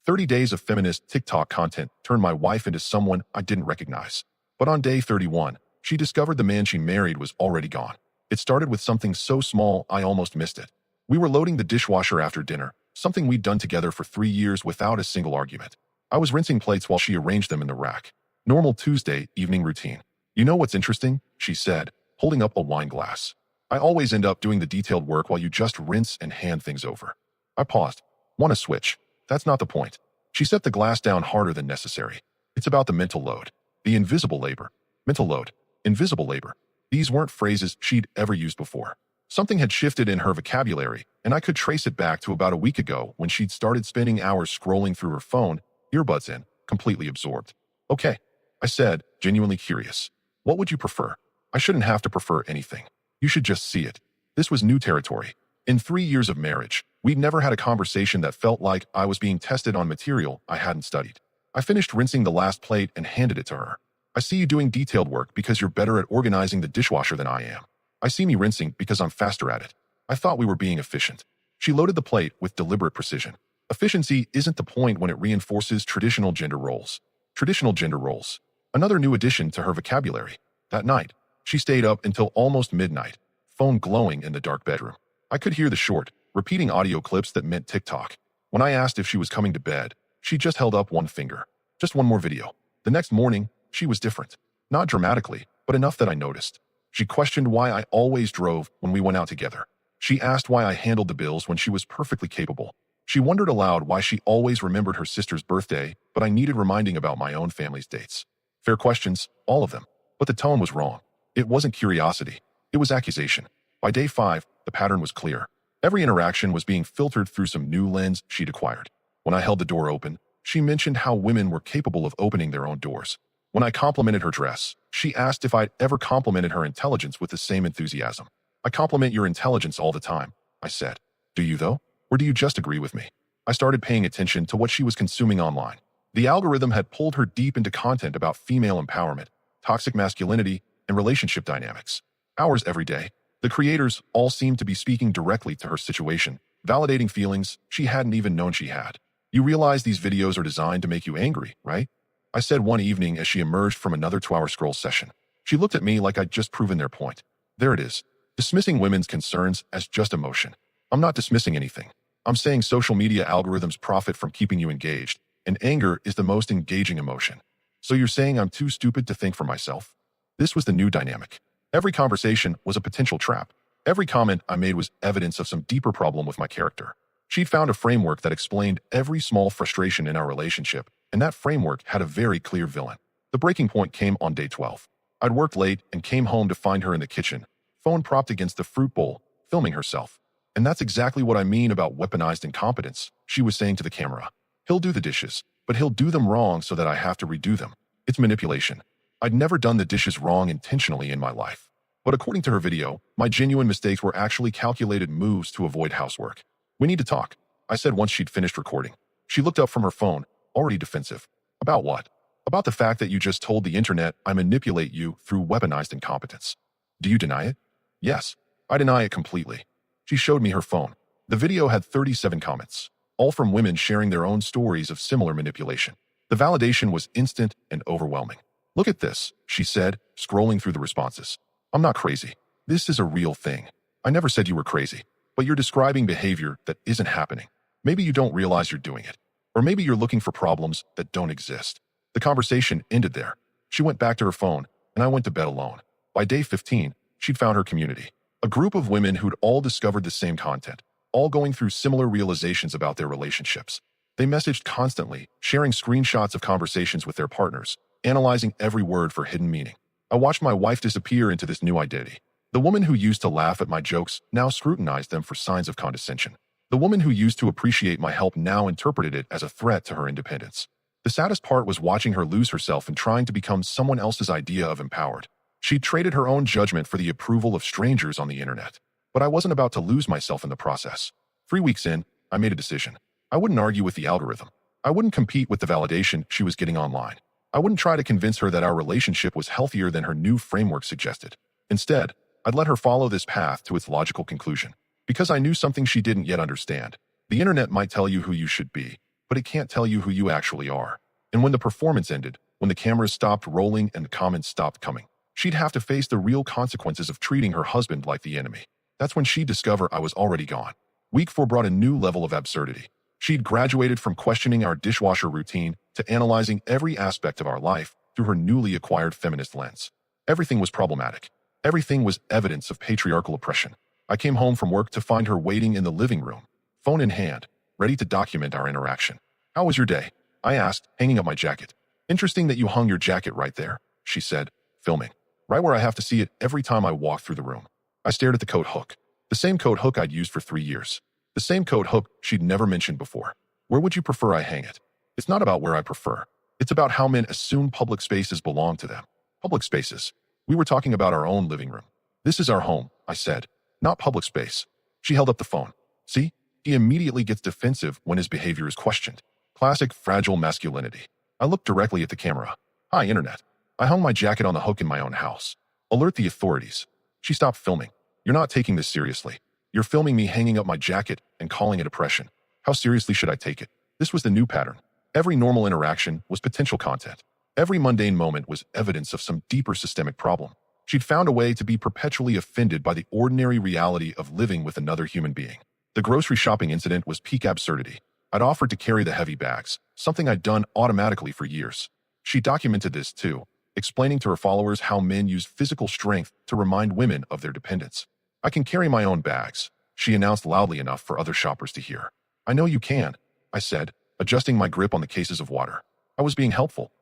30 days of feminist TikTok content turned my wife into someone I didn't recognize. But on day 31, she discovered the man she married was already gone. It started with something so small I almost missed it. We were loading the dishwasher after dinner, something we'd done together for 3 years without a single argument. I was rinsing plates while she arranged them in the rack. Normal Tuesday evening routine. "You know what's interesting?" she said, holding up a wine glass. "I always end up doing the detailed work while you just rinse and hand things over." I paused. "Want to switch?" "That's not the point." She set the glass down harder than necessary. "It's about the mental load. The invisible labor." Mental load. Invisible labor. These weren't phrases she'd ever used before. Something had shifted in her vocabulary, and I could trace it back to about a week ago when she'd started spending hours scrolling through her phone, earbuds in, completely absorbed. "Okay," I said, genuinely curious. "What would you prefer?" "I shouldn't have to prefer anything. You should just see it." This was new territory. In 3 years of marriage, we'd never had a conversation that felt like I was being tested on material I hadn't studied. I finished rinsing the last plate and handed it to her. "I see you doing detailed work because you're better at organizing the dishwasher than I am. I see me rinsing because I'm faster at it." I thought we were being efficient. She loaded the plate with deliberate precision. Efficiency isn't the point when it reinforces traditional gender roles. Traditional gender roles. Another new addition to her vocabulary. That night, she stayed up until almost midnight, phone glowing in the dark bedroom. I could hear the short, repeating audio clips that meant TikTok. When I asked if she was coming to bed, she just held up one finger. "Just one more video." The next morning, she was different. Not dramatically, but enough that I noticed. She questioned why I always drove when we went out together. She asked why I handled the bills when she was perfectly capable. She wondered aloud why she always remembered her sister's birthday, but I needed reminding about my own family's dates. Fair questions, all of them. But the tone was wrong. It wasn't curiosity. It was accusation. By day 5, the pattern was clear. Every interaction was being filtered through some new lens she'd acquired. When I held the door open, she mentioned how women were capable of opening their own doors. When I complimented her dress, she asked if I'd ever complimented her intelligence with the same enthusiasm. "I compliment your intelligence all the time," I said. "Do you though? Or do you just agree with me?" I started paying attention to what she was consuming online. The algorithm had pulled her deep into content about female empowerment, toxic masculinity, and relationship dynamics. Hours every day. The creators all seemed to be speaking directly to her situation, validating feelings she hadn't even known she had. "You realize these videos are designed to make you angry, right?" I said one evening as she emerged from another 2-hour scroll session. She looked at me like I'd just proven their point. There it is. Dismissing women's concerns as just emotion. I'm not dismissing anything. I'm saying social media algorithms profit from keeping you engaged, and anger is the most engaging emotion. "So you're saying I'm too stupid to think for myself?" This was the new dynamic. Every conversation was a potential trap. Every comment I made was evidence of some deeper problem with my character. She'd found a framework that explained every small frustration in our relationship, and that framework had a very clear villain. The breaking point came on day 12. I'd worked late and came home to find her in the kitchen, phone propped against the fruit bowl, filming herself. "And that's exactly what I mean about weaponized incompetence," she was saying to the camera. "He'll do the dishes, but he'll do them wrong so that I have to redo them. It's manipulation." I'd never done the dishes wrong intentionally in my life. But according to her video, my genuine mistakes were actually calculated moves to avoid housework. "We need to talk," I said once she'd finished recording. She looked up from her phone, already defensive. "About what?" "About the fact that you just told the internet I manipulate you through weaponized incompetence." "Do you deny it?" "Yes, I deny it completely." She showed me her phone. The video had 37 comments, all from women sharing their own stories of similar manipulation. The validation was instant and overwhelming. "Look at this," she said, scrolling through the responses. "I'm not crazy. This is a real thing. I never said you were crazy, but you're describing behavior that isn't happening. Maybe you don't realize you're doing it. Or maybe you're looking for problems that don't exist." The conversation ended there. She went back to her phone, and I went to bed alone. By day 15, she'd found her community. A group of women who'd all discovered the same content, all going through similar realizations about their relationships. They messaged constantly, sharing screenshots of conversations with their partners, analyzing every word for hidden meaning. I watched my wife disappear into this new identity. The woman who used to laugh at my jokes now scrutinized them for signs of condescension. The woman who used to appreciate my help now interpreted it as a threat to her independence. The saddest part was watching her lose herself in trying to become someone else's idea of empowered. She traded her own judgment for the approval of strangers on the internet. But I wasn't about to lose myself in the process. 3 weeks in, I made a decision. I wouldn't argue with the algorithm. I wouldn't compete with the validation she was getting online. I wouldn't try to convince her that our relationship was healthier than her new framework suggested. Instead, I'd let her follow this path to its logical conclusion. Because I knew something she didn't yet understand. The internet might tell you who you should be, but it can't tell you who you actually are. And when the performance ended, when the cameras stopped rolling and the comments stopped coming, she'd have to face the real consequences of treating her husband like the enemy. That's when she'd discover I was already gone. Week 4 brought a new level of absurdity. She'd graduated from questioning our dishwasher routine to analyzing every aspect of our life through her newly acquired feminist lens. Everything was problematic. Everything was evidence of patriarchal oppression. I came home from work to find her waiting in the living room, phone in hand, ready to document our interaction. "How was your day?" I asked, hanging up my jacket. "Interesting that you hung your jacket right there," she said, filming. "Right where I have to see it every time I walk through the room." I stared at the coat hook. The same coat hook I'd used for 3 years. The same coat hook she'd never mentioned before. "Where would you prefer I hang it?" It's not about where I prefer. It's about how men assume public spaces belong to them. Public spaces. We were talking about our own living room. "This is our home," I said. "Not public space." She held up the phone. "See? He immediately gets defensive when his behavior is questioned. Classic fragile masculinity." I looked directly at the camera. "Hi, Internet. I hung my jacket on the hook in my own house. Alert the authorities." She stopped filming. "You're not taking this seriously. You're filming me hanging up my jacket and calling it oppression. How seriously should I take it?" This was the new pattern. Every normal interaction was potential content. Every mundane moment was evidence of some deeper systemic problem. She'd found a way to be perpetually offended by the ordinary reality of living with another human being. The grocery shopping incident was peak absurdity. I'd offered to carry the heavy bags, something I'd done automatically for years. She documented this too, explaining to her followers how men use physical strength to remind women of their dependence. "I can carry my own bags," she announced loudly enough for other shoppers to hear. "I know you can," I said, adjusting my grip on the cases of water. I was being helpful,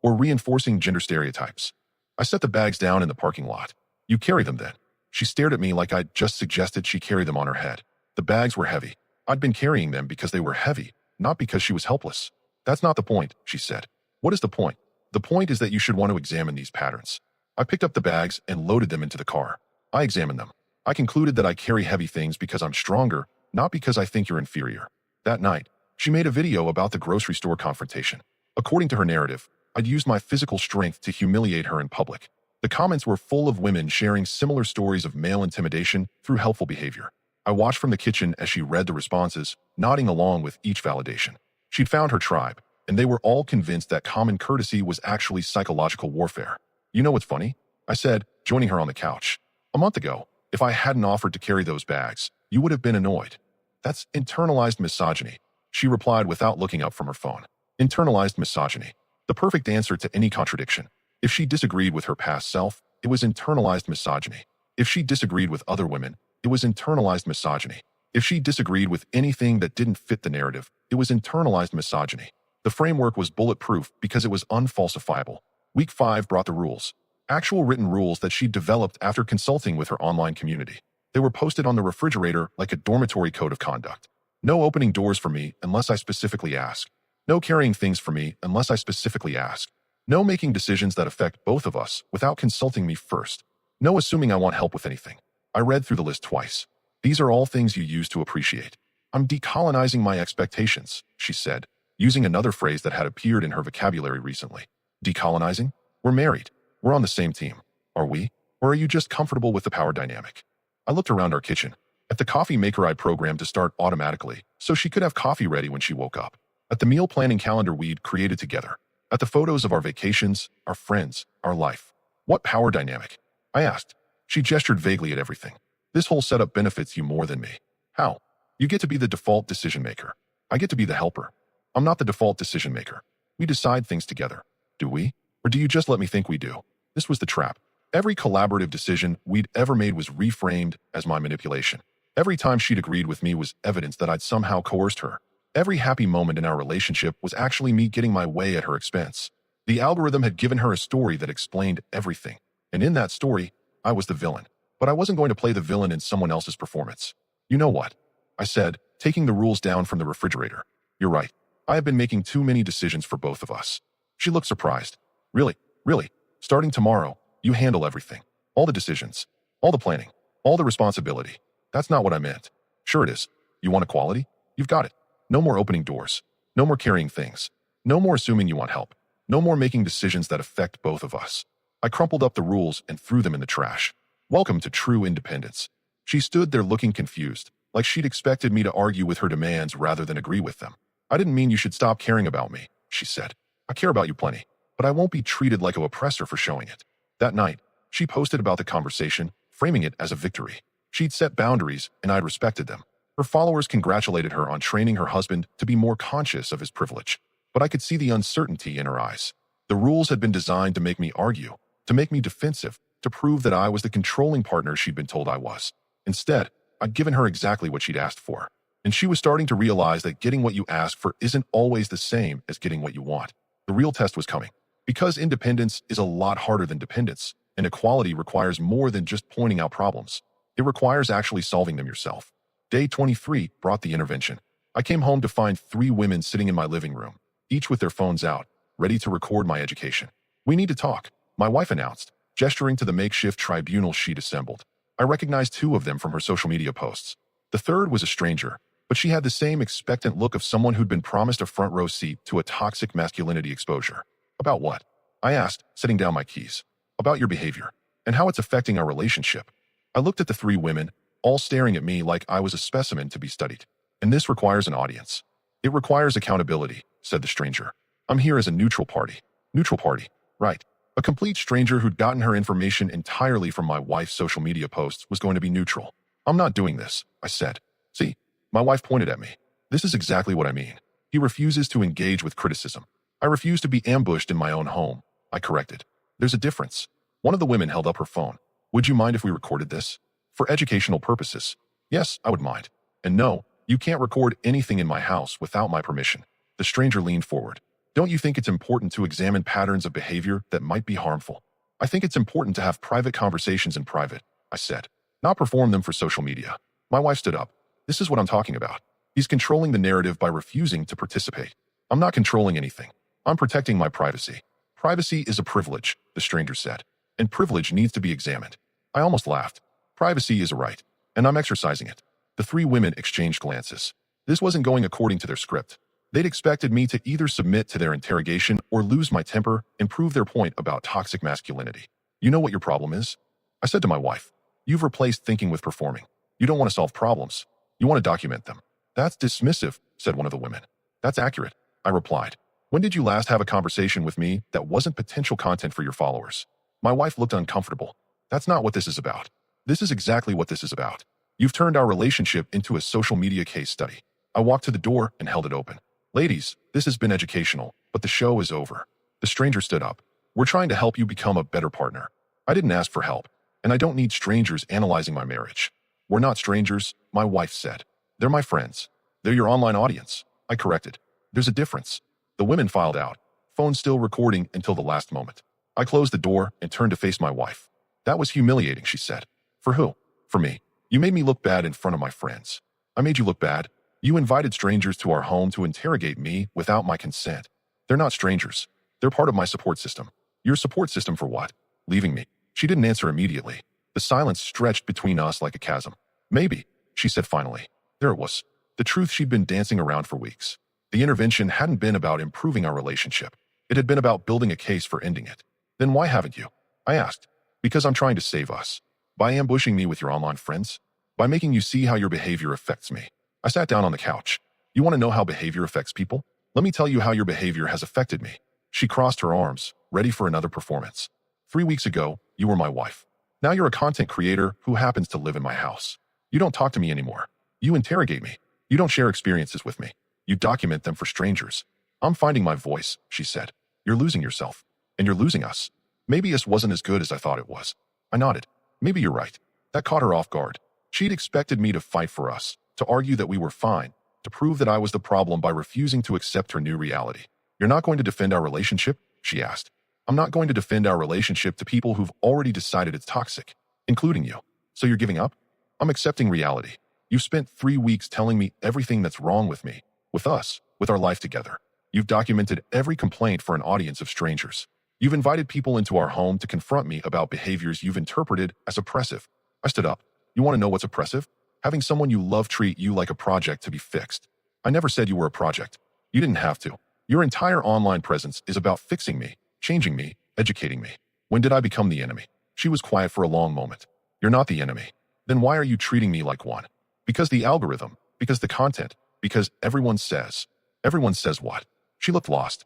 or reinforcing gender stereotypes. I set the bags down in the parking lot. "You carry them then." She stared at me like I'd just suggested she carry them on her head. The bags were heavy. I'd been carrying them because they were heavy, not because she was helpless. "That's not the point," she said. "What is the point?" "The point is that you should want to examine these patterns." I picked up the bags and loaded them into the car. I examined them. I concluded that I carry heavy things because I'm stronger, not because I think you're inferior. That night, she made a video about the grocery store confrontation. According to her narrative, I'd used my physical strength to humiliate her in public. The comments were full of women sharing similar stories of male intimidation through helpful behavior. I watched from the kitchen as she read the responses, nodding along with each validation. She'd found her tribe, and they were all convinced that common courtesy was actually psychological warfare. "You know what's funny?" I said, joining her on the couch. "A month ago, if I hadn't offered to carry those bags, you would have been annoyed." "That's internalized misogyny," she replied without looking up from her phone. Internalized misogyny. The perfect answer to any contradiction. If she disagreed with her past self, it was internalized misogyny. If she disagreed with other women, it was internalized misogyny. If she disagreed with anything that didn't fit the narrative, it was internalized misogyny. The framework was bulletproof because it was unfalsifiable. Week 5 brought the rules. Actual written rules that she developed after consulting with her online community. They were posted on the refrigerator like a dormitory code of conduct. No opening doors for me unless I specifically ask. No carrying things for me unless I specifically ask. No making decisions that affect both of us without consulting me first. No assuming I want help with anything. I read through the list twice. "These are all things you use to appreciate." "I'm decolonizing my expectations," she said, using another phrase that had appeared in her vocabulary recently. "Decolonizing? We're married. We're on the same team. Are we? Or are you just comfortable with the power dynamic?" I looked around our kitchen. At the coffee maker I programmed to start automatically, so she could have coffee ready when she woke up. At the meal planning calendar we'd created together. At the photos of our vacations, our friends, our life. "What power dynamic?" I asked. She gestured vaguely at everything. "This whole setup benefits you more than me." "How?" "You get to be the default decision maker. I get to be the helper. I'm not the default decision maker. We decide things together. Do we? Or do you just let me think we do?" This was the trap. Every collaborative decision we'd ever made was reframed as my manipulation. Every time she'd agreed with me was evidence that I'd somehow coerced her. Every happy moment in our relationship was actually me getting my way at her expense. The algorithm had given her a story that explained everything. And in that story, I was the villain. But I wasn't going to play the villain in someone else's performance. "You know what?" I said, taking the rules down from the refrigerator. "You're right. I have been making too many decisions for both of us." She looked surprised. Really? Starting tomorrow, you handle everything. All the decisions. All the planning. All the responsibility." "That's not what I meant." "Sure it is. You want equality? You've got it. No more opening doors. No more carrying things. No more assuming you want help. No more making decisions that affect both of us." I crumpled up the rules and threw them in the trash. Welcome to true independence. She stood there looking confused, like she'd expected me to argue with her demands rather than agree with them. I didn't mean you should stop caring about me, she said. I care about you plenty, but I won't be treated like an oppressor for showing it. That night, she posted about the conversation, framing it as a victory. She'd set boundaries, and I'd respected them. Her followers congratulated her on training her husband to be more conscious of his privilege. But I could see the uncertainty in her eyes. The rules had been designed to make me argue, to make me defensive, to prove that I was the controlling partner she'd been told I was. Instead, I'd given her exactly what she'd asked for. And she was starting to realize that getting what you ask for isn't always the same as getting what you want. The real test was coming. Because independence is a lot harder than dependence, and equality requires more than just pointing out problems. It requires actually solving them yourself. Day 23 brought the intervention. I came home to find 3 women sitting in my living room, each with their phones out, ready to record my education. We need to talk, my wife announced, gesturing to the makeshift tribunal she'd assembled. I recognized 2 of them from her social media posts. The third was a stranger, but she had the same expectant look of someone who'd been promised a front row seat to a toxic masculinity exposure. About what? I asked, setting down my keys. About your behavior, and how it's affecting our relationship. I looked at the 3 women, all staring at me like I was a specimen to be studied. And this requires an audience. It requires accountability, said the stranger. I'm here as a neutral party. Neutral party, right. A complete stranger who'd gotten her information entirely from my wife's social media posts was going to be neutral. I'm not doing this, I said. See, my wife pointed at me. This is exactly what I mean. He refuses to engage with criticism. I refuse to be ambushed in my own home, I corrected. There's a difference. One of the women held up her phone. Would you mind if we recorded this? For educational purposes. Yes, I would mind. And no, you can't record anything in my house without my permission. The stranger leaned forward. Don't you think it's important to examine patterns of behavior that might be harmful? I think it's important to have private conversations in private, I said, not perform them for social media. My wife stood up. This is what I'm talking about. He's controlling the narrative by refusing to participate. I'm not controlling anything. I'm protecting my privacy. Privacy is a privilege, the stranger said, and privilege needs to be examined. I almost laughed. Privacy is a right, and I'm exercising it. The 3 women exchanged glances. This wasn't going according to their script. They'd expected me to either submit to their interrogation or lose my temper and prove their point about toxic masculinity. You know what your problem is? I said to my wife. You've replaced thinking with performing. You don't want to solve problems. You want to document them. That's dismissive, said one of the women. That's accurate, I replied. When did you last have a conversation with me that wasn't potential content for your followers? My wife looked uncomfortable. That's not what this is about. This is exactly what this is about. You've turned our relationship into a social media case study. I walked to the door and held it open. Ladies, this has been educational, but the show is over. The stranger stood up. We're trying to help you become a better partner. I didn't ask for help, and I don't need strangers analyzing my marriage. We're not strangers, my wife said. They're my friends. They're your online audience. I corrected. There's a difference. The women filed out, phone still recording until the last moment. I closed the door and turned to face my wife. That was humiliating, she said. For who? For me. You made me look bad in front of my friends. I made you look bad. You invited strangers to our home to interrogate me without my consent. They're not strangers. They're part of my support system. Your support system for what? Leaving me. She didn't answer immediately. The silence stretched between us like a chasm. Maybe, she said finally. There it was. The truth she'd been dancing around for weeks. The intervention hadn't been about improving our relationship. It had been about building a case for ending it. Then why haven't you? I asked. Because I'm trying to save us. By ambushing me with your online friends? By making you see how your behavior affects me. I sat down on the couch. You want to know how behavior affects people? Let me tell you how your behavior has affected me. She crossed her arms, ready for another performance. 3 weeks ago, you were my wife. Now you're a content creator who happens to live in my house. You don't talk to me anymore. You interrogate me. You don't share experiences with me. You document them for strangers. I'm finding my voice, she said. You're losing yourself. And you're losing us. Maybe this wasn't as good as I thought it was. I nodded. Maybe you're right. That caught her off guard. She'd expected me to fight for us, to argue that we were fine, to prove that I was the problem by refusing to accept her new reality. You're not going to defend our relationship? She asked. I'm not going to defend our relationship to people who've already decided it's toxic, including you. So you're giving up? I'm accepting reality. You've spent 3 weeks telling me everything that's wrong with me, with us, with our life together. You've documented every complaint for an audience of strangers. You've invited people into our home to confront me about behaviors you've interpreted as oppressive. I stood up. You want to know what's oppressive? Having someone you love treat you like a project to be fixed. I never said you were a project. You didn't have to. Your entire online presence is about fixing me, changing me, educating me. When did I become the enemy? She was quiet for a long moment. You're not the enemy. Then why are you treating me like one? Because the algorithm, because the content, because everyone says. Everyone says what? She looked lost.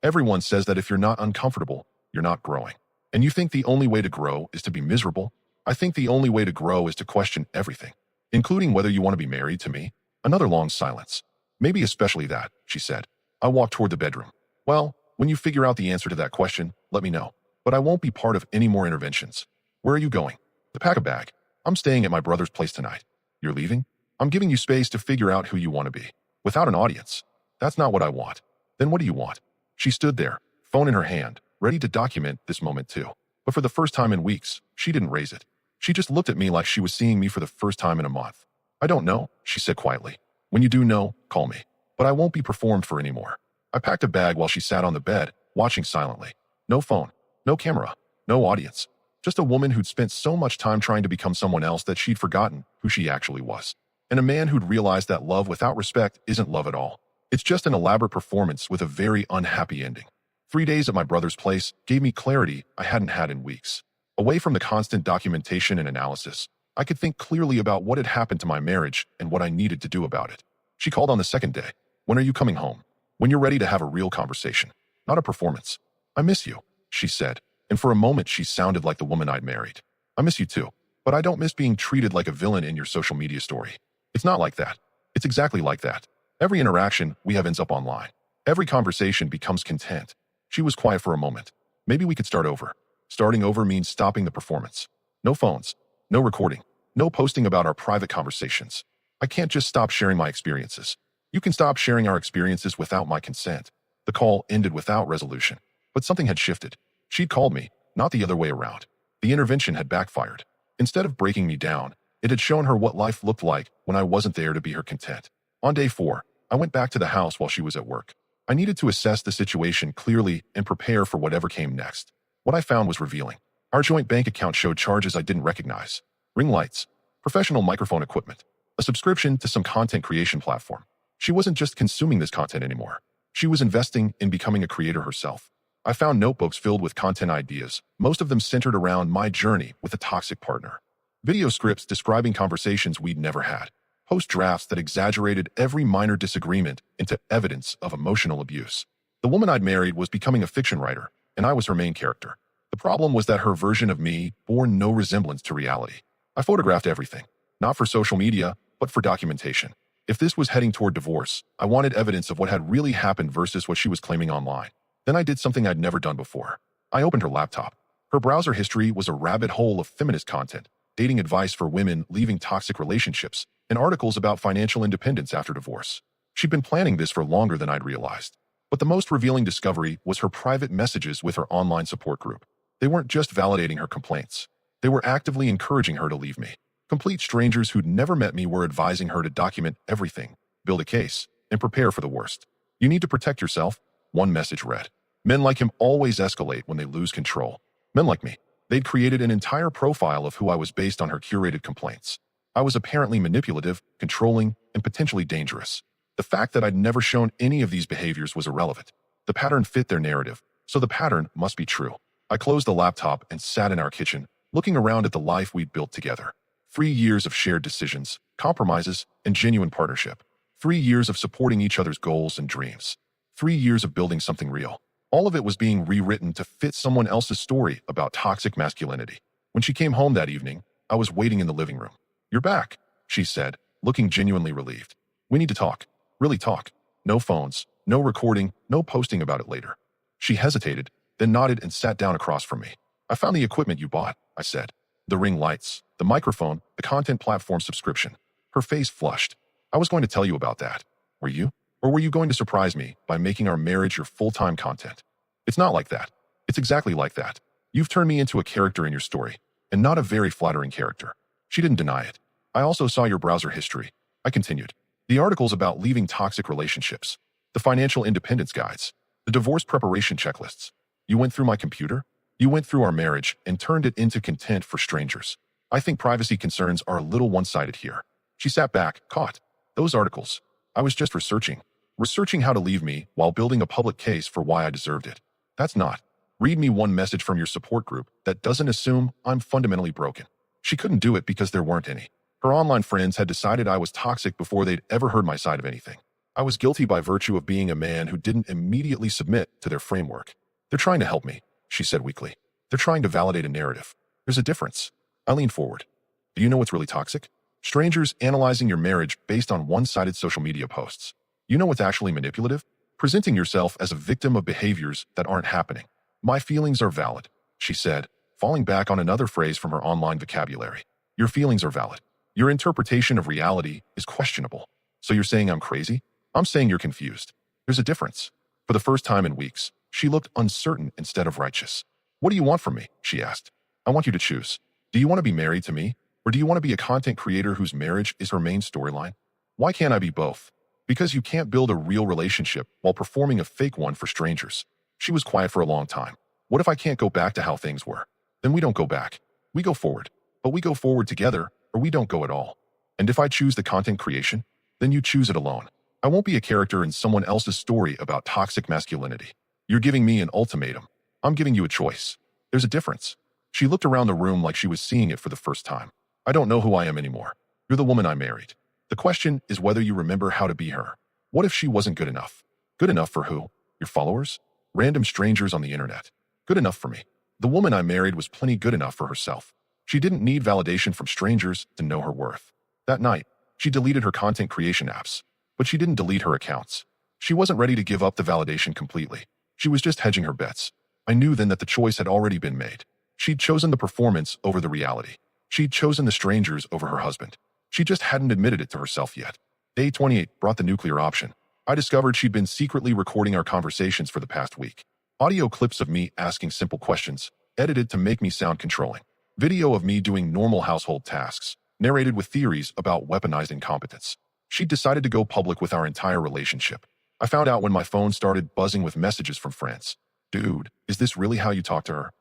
Everyone says that if you're not uncomfortable, you're not growing. And you think the only way to grow is to be miserable? I think the only way to grow is to question everything, including whether you want to be married to me. Another long silence. Maybe especially that, she said. I walked toward the bedroom. Well, when you figure out the answer to that question, let me know. But I won't be part of any more interventions. Where are you going? To pack a bag. I'm staying at my brother's place tonight. You're leaving? I'm giving you space to figure out who you want to be. Without an audience. That's not what I want. Then what do you want? She stood there, phone in her hand, ready to document this moment too. But for the first time in weeks, she didn't raise it. She just looked at me like she was seeing me for the first time in a month. I don't know, she said quietly. When you do know, call me. But I won't be performed for anymore. I packed a bag while she sat on the bed, watching silently. No phone, no camera, no audience. Just a woman who'd spent so much time trying to become someone else that she'd forgotten who she actually was. And a man who'd realized that love without respect isn't love at all. It's just an elaborate performance with a very unhappy ending. 3 days at my brother's place gave me clarity I hadn't had in weeks. Away from the constant documentation and analysis, I could think clearly about what had happened to my marriage and what I needed to do about it. She called on the second day. When are you coming home? When you're ready to have a real conversation, not a performance. I miss you, she said, and for a moment she sounded like the woman I'd married. I miss you too, but I don't miss being treated like a villain in your social media story. It's not like that. It's exactly like that. Every interaction we have ends up online. Every conversation becomes content. She was quiet for a moment. Maybe we could start over. Starting over means stopping the performance. No phones, no recording, no posting about our private conversations. I can't just stop sharing my experiences. You can stop sharing our experiences without my consent. The call ended without resolution, but something had shifted. She'd called me, not the other way around. The intervention had backfired. Instead of breaking me down, it had shown her what life looked like when I wasn't there to be her content. On day 4, I went back to the house while she was at work. I needed to assess the situation clearly and prepare for whatever came next. What I found was revealing. Our joint bank account showed charges I didn't recognize. Ring lights, professional microphone equipment, a subscription to some content creation platform. She wasn't just consuming this content anymore. She was investing in becoming a creator herself. I found notebooks filled with content ideas, most of them centered around my journey with a toxic partner. Video scripts describing conversations we'd never had. Post drafts that exaggerated every minor disagreement into evidence of emotional abuse. The woman I'd married was becoming a fiction writer, and I was her main character. The problem was that her version of me bore no resemblance to reality. I photographed everything, not for social media, but for documentation. If this was heading toward divorce, I wanted evidence of what had really happened versus what she was claiming online. Then I did something I'd never done before. I opened her laptop. Her browser history was a rabbit hole of feminist content, dating advice for women leaving toxic relationships, and articles about financial independence after divorce. She'd been planning this for longer than I'd realized. But the most revealing discovery was her private messages with her online support group. They weren't just validating her complaints. They were actively encouraging her to leave me. Complete strangers who'd never met me were advising her to document everything, build a case, and prepare for the worst. You need to protect yourself, one message read. Men like him always escalate when they lose control. Men like me. They'd created an entire profile of who I was based on her curated complaints. I was apparently manipulative, controlling, and potentially dangerous. The fact that I'd never shown any of these behaviors was irrelevant. The pattern fit their narrative, so the pattern must be true. I closed the laptop and sat in our kitchen, looking around at the life we'd built together. 3 years of shared decisions, compromises, and genuine partnership. 3 years of supporting each other's goals and dreams. 3 years of building something real. All of it was being rewritten to fit someone else's story about toxic masculinity. When she came home that evening, I was waiting in the living room. "You're back," she said, looking genuinely relieved. "We need to talk. Really talk. No phones, no recording, no posting about it later." She hesitated, then nodded and sat down across from me. "I found the equipment you bought," I said. "The ring lights, the microphone, the content platform subscription." Her face flushed. "I was going to tell you about that. Were you? Or were you going to surprise me by making our marriage your full-time content?" "It's not like that. It's exactly like that. You've turned me into a character in your story, and not a very flattering character." She didn't deny it. "I also saw your browser history," I continued. "The articles about leaving toxic relationships, the financial independence guides, the divorce preparation checklists. You went through my computer? You went through our marriage and turned it into content for strangers. I think privacy concerns are a little one-sided here." She sat back, caught. "Those articles. I was just researching how to leave me while building a public case for why I deserved it. That's not. Read me one message from your support group that doesn't assume I'm fundamentally broken." She couldn't do it because there weren't any. Her online friends had decided I was toxic before they'd ever heard my side of anything. I was guilty by virtue of being a man who didn't immediately submit to their framework. They're trying to help me, she said weakly. They're trying to validate a narrative. There's a difference. I leaned forward. Do you know what's really toxic? Strangers analyzing your marriage based on one-sided social media posts. You know what's actually manipulative? Presenting yourself as a victim of behaviors that aren't happening. My feelings are valid, she said, falling back on another phrase from her online vocabulary. Your feelings are valid. Your interpretation of reality is questionable. So you're saying I'm crazy? I'm saying you're confused. There's a difference. For the first time in weeks, she looked uncertain instead of righteous. What do you want from me? She asked. I want you to choose. Do you want to be married to me? Or do you want to be a content creator whose marriage is her main storyline? Why can't I be both? Because you can't build a real relationship while performing a fake one for strangers. She was quiet for a long time. What if I can't go back to how things were? Then we don't go back. We go forward. But we go forward together, or we don't go at all. And if I choose the content creation, then you choose it alone. I won't be a character in someone else's story about toxic masculinity. You're giving me an ultimatum. I'm giving you a choice. There's a difference. She looked around the room like she was seeing it for the first time. I don't know who I am anymore. You're the woman I married. The question is whether you remember how to be her. What if she wasn't good enough? Good enough for who? Your followers? Random strangers on the internet. Good enough for me. The woman I married was plenty good enough for herself. She didn't need validation from strangers to know her worth. That night, she deleted her content creation apps. But she didn't delete her accounts. She wasn't ready to give up the validation completely. She was just hedging her bets. I knew then that the choice had already been made. She'd chosen the performance over the reality. She'd chosen the strangers over her husband. She just hadn't admitted it to herself yet. Day 28 brought the nuclear option. I discovered she'd been secretly recording our conversations for the past week. Audio clips of me asking simple questions, edited to make me sound controlling. Video of me doing normal household tasks, narrated with theories about weaponized incompetence. She'd decided to go public with our entire relationship. I found out when my phone started buzzing with messages from friends. Dude, is this really how you talk to her?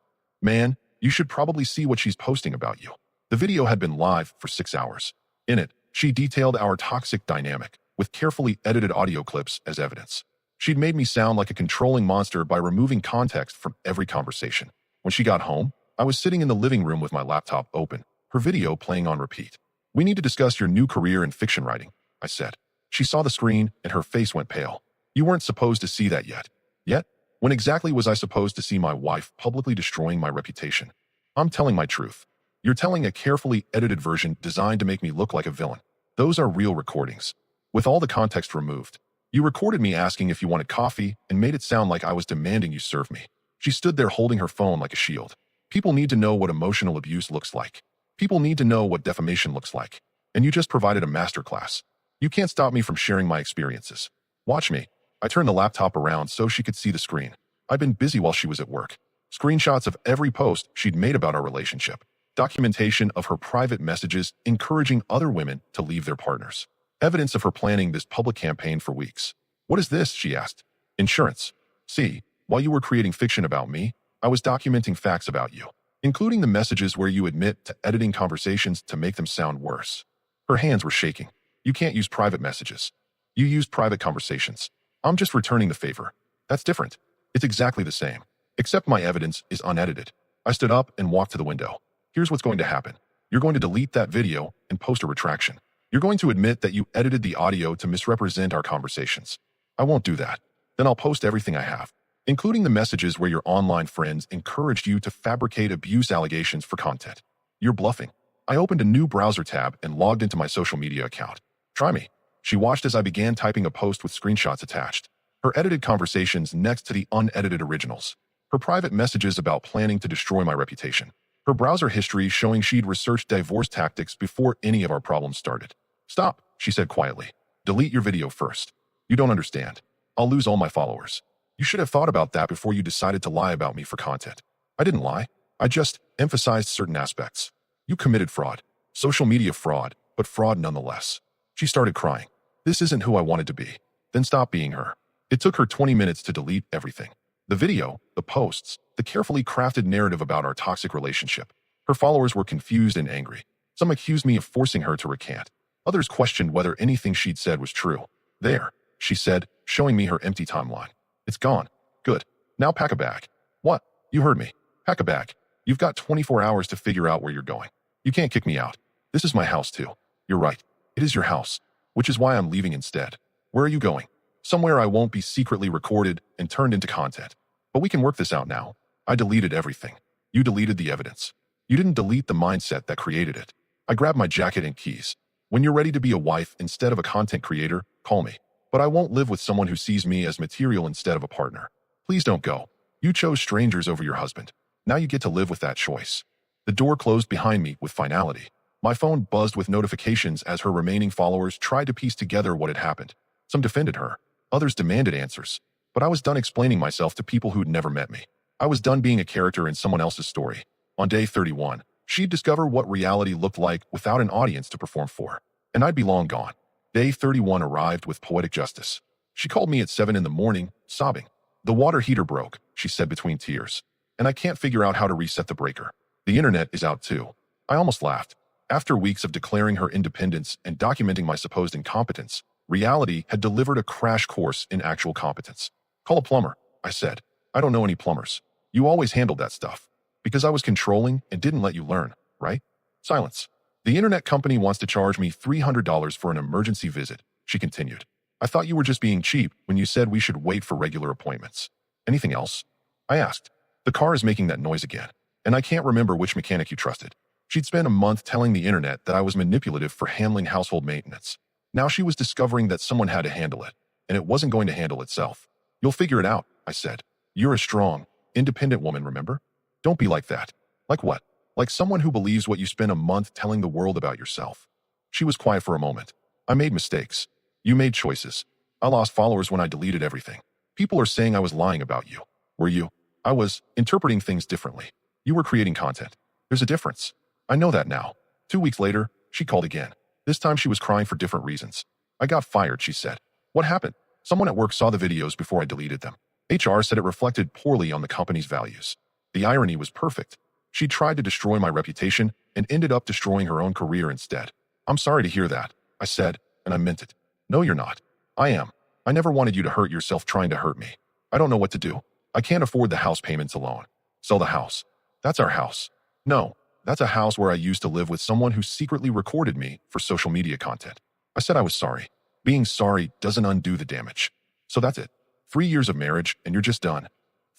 Man, you should probably see what she's posting about you. The video had been live for 6 hours. In it, she detailed our toxic dynamic, with carefully edited audio clips as evidence. She'd made me sound like a controlling monster by removing context from every conversation. When she got home, I was sitting in the living room with my laptop open, her video playing on repeat. We need to discuss your new career in fiction writing, I said. She saw the screen and her face went pale. You weren't supposed to see that yet. Yet? When exactly was I supposed to see my wife publicly destroying my reputation? I'm telling my truth. You're telling a carefully edited version designed to make me look like a villain. Those are real recordings. With all the context removed. You recorded me asking if you wanted coffee and made it sound like I was demanding you serve me. She stood there holding her phone like a shield. People need to know what emotional abuse looks like. People need to know what defamation looks like. And you just provided a masterclass. You can't stop me from sharing my experiences. Watch me. I turned the laptop around so she could see the screen. I'd been busy while she was at work. Screenshots of every post she'd made about our relationship. Documentation of her private messages encouraging other women to leave their partners. Evidence of her planning this public campaign for weeks. What is this? She asked. Insurance. See, while you were creating fiction about me, I was documenting facts about you, including the messages where you admit to editing conversations to make them sound worse. Her hands were shaking. You can't use private messages. You used private conversations. I'm just returning the favor. That's different. It's exactly the same, except my evidence is unedited. I stood up and walked to the window. Here's what's going to happen. You're going to delete that video and post a retraction. You're going to admit that you edited the audio to misrepresent our conversations. I won't do that. Then I'll post everything I have, including the messages where your online friends encouraged you to fabricate abuse allegations for content. You're bluffing. I opened a new browser tab and logged into my social media account. Try me. She watched as I began typing a post with screenshots attached. Her edited conversations next to the unedited originals. Her private messages about planning to destroy my reputation. Her browser history showing she'd researched divorce tactics before any of our problems started. Stop, she said quietly. Delete your video first. You don't understand. I'll lose all my followers. You should have thought about that before you decided to lie about me for content. I didn't lie. I just emphasized certain aspects. You committed fraud. Social media fraud, but fraud nonetheless. She started crying. This isn't who I wanted to be. Then stop being her. It took her 20 minutes to delete everything. The video, the posts, the carefully crafted narrative about our toxic relationship. Her followers were confused and angry. Some accused me of forcing her to recant. Others questioned whether anything she'd said was true. There, she said, showing me her empty timeline. It's gone. Good. Now pack a bag. What? You heard me. Pack a bag. You've got 24 hours to figure out where you're going. You can't kick me out. This is my house too. You're right. It is your house. Which is why I'm leaving instead. Where are you going? Somewhere I won't be secretly recorded and turned into content. But we can work this out now. I deleted everything. You deleted the evidence. You didn't delete the mindset that created it. I grabbed my jacket and keys. When you're ready to be a wife instead of a content creator, call me. But I won't live with someone who sees me as material instead of a partner. Please don't go. You chose strangers over your husband. Now you get to live with that choice. The door closed behind me with finality. My phone buzzed with notifications as her remaining followers tried to piece together what had happened. Some defended her. Others demanded answers. But I was done explaining myself to people who'd never met me. I was done being a character in someone else's story. On day 31, she'd discover what reality looked like without an audience to perform for. And I'd be long gone. Day 31 arrived with poetic justice. She called me at 7 in the morning, sobbing. The water heater broke, she said between tears. And I can't figure out how to reset the breaker. The internet is out too. I almost laughed. After weeks of declaring her independence and documenting my supposed incompetence, reality had delivered a crash course in actual competence. Call a plumber, I said. I don't know any plumbers. You always handled that stuff. Because I was controlling and didn't let you learn, right? Silence. The internet company wants to charge me $300 for an emergency visit, she continued. I thought you were just being cheap when you said we should wait for regular appointments. Anything else? I asked. The car is making that noise again, and I can't remember which mechanic you trusted. She'd spent a month telling the internet that I was manipulative for handling household maintenance. Now she was discovering that someone had to handle it, and it wasn't going to handle itself. You'll figure it out, I said. You're a strong, independent woman, remember? Don't be like that. Like what? Like someone who believes what you spent a month telling the world about yourself. She was quiet for a moment. I made mistakes. You made choices. I lost followers when I deleted everything. People are saying I was lying about you. Were you? I was interpreting things differently. You were creating content. There's a difference. I know that now. 2 weeks later, she called again. This time she was crying for different reasons. I got fired, she said. What happened? Someone at work saw the videos before I deleted them. HR said it reflected poorly on the company's values. The irony was perfect. She tried to destroy my reputation and ended up destroying her own career instead. I'm sorry to hear that, I said, and I meant it. No, you're not. I am. I never wanted you to hurt yourself trying to hurt me. I don't know what to do. I can't afford the house payments alone. Sell the house. That's our house. No, that's a house where I used to live with someone who secretly recorded me for social media content. I said I was sorry. Being sorry doesn't undo the damage. So that's it. 3 years of marriage and you're just done.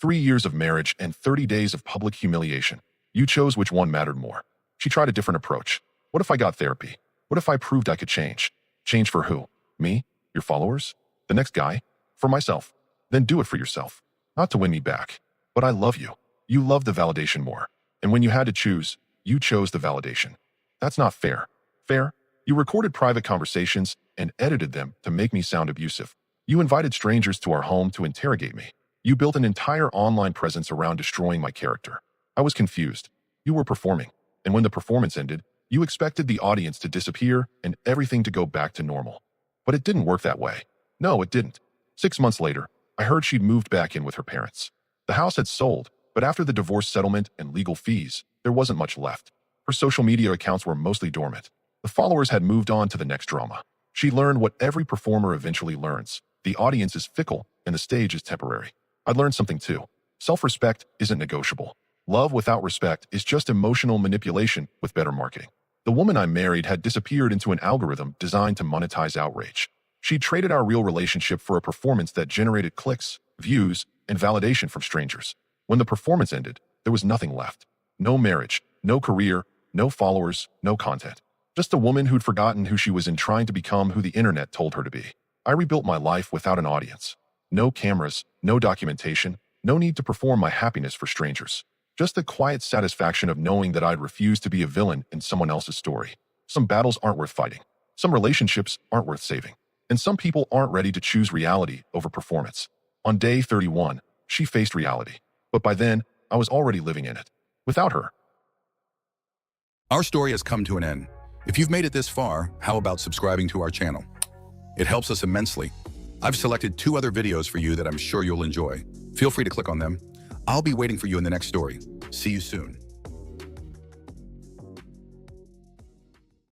3 years of marriage and 30 days of public humiliation. You chose which one mattered more. She tried a different approach. What if I got therapy? What if I proved I could change? Change for who? Me? Your followers? The next guy? For myself. Then do it for yourself. Not to win me back. But I love you. You love the validation more. And when you had to choose, you chose the validation. That's not fair. Fair? You recorded private conversations and edited them to make me sound abusive. You invited strangers to our home to interrogate me. You built an entire online presence around destroying my character. I was confused. You were performing. And when the performance ended, you expected the audience to disappear and everything to go back to normal. But it didn't work that way. No, it didn't. 6 months later, I heard she'd moved back in with her parents. The house had sold, but after the divorce settlement and legal fees, there wasn't much left. Her social media accounts were mostly dormant. The followers had moved on to the next drama. She learned what every performer eventually learns. The audience is fickle and the stage is temporary. I learned something too. Self-respect isn't negotiable. Love without respect is just emotional manipulation with better marketing. The woman I married had disappeared into an algorithm designed to monetize outrage. She traded our real relationship for a performance that generated clicks, views, and validation from strangers. When the performance ended, there was nothing left. No marriage, no career, no followers, no content. Just a woman who'd forgotten who she was in trying to become who the internet told her to be. I rebuilt my life without an audience. No cameras, no documentation, no need to perform my happiness for strangers. Just the quiet satisfaction of knowing that I'd refused to be a villain in someone else's story. Some battles aren't worth fighting. Some relationships aren't worth saving. And some people aren't ready to choose reality over performance. On day 31, she faced reality. But by then, I was already living in it. Without her. Our story has come to an end. If you've made it this far, how about subscribing to our channel? It helps us immensely. I've selected 2 other videos for you that I'm sure you'll enjoy. Feel free to click on them. I'll be waiting for you in the next story. See you soon.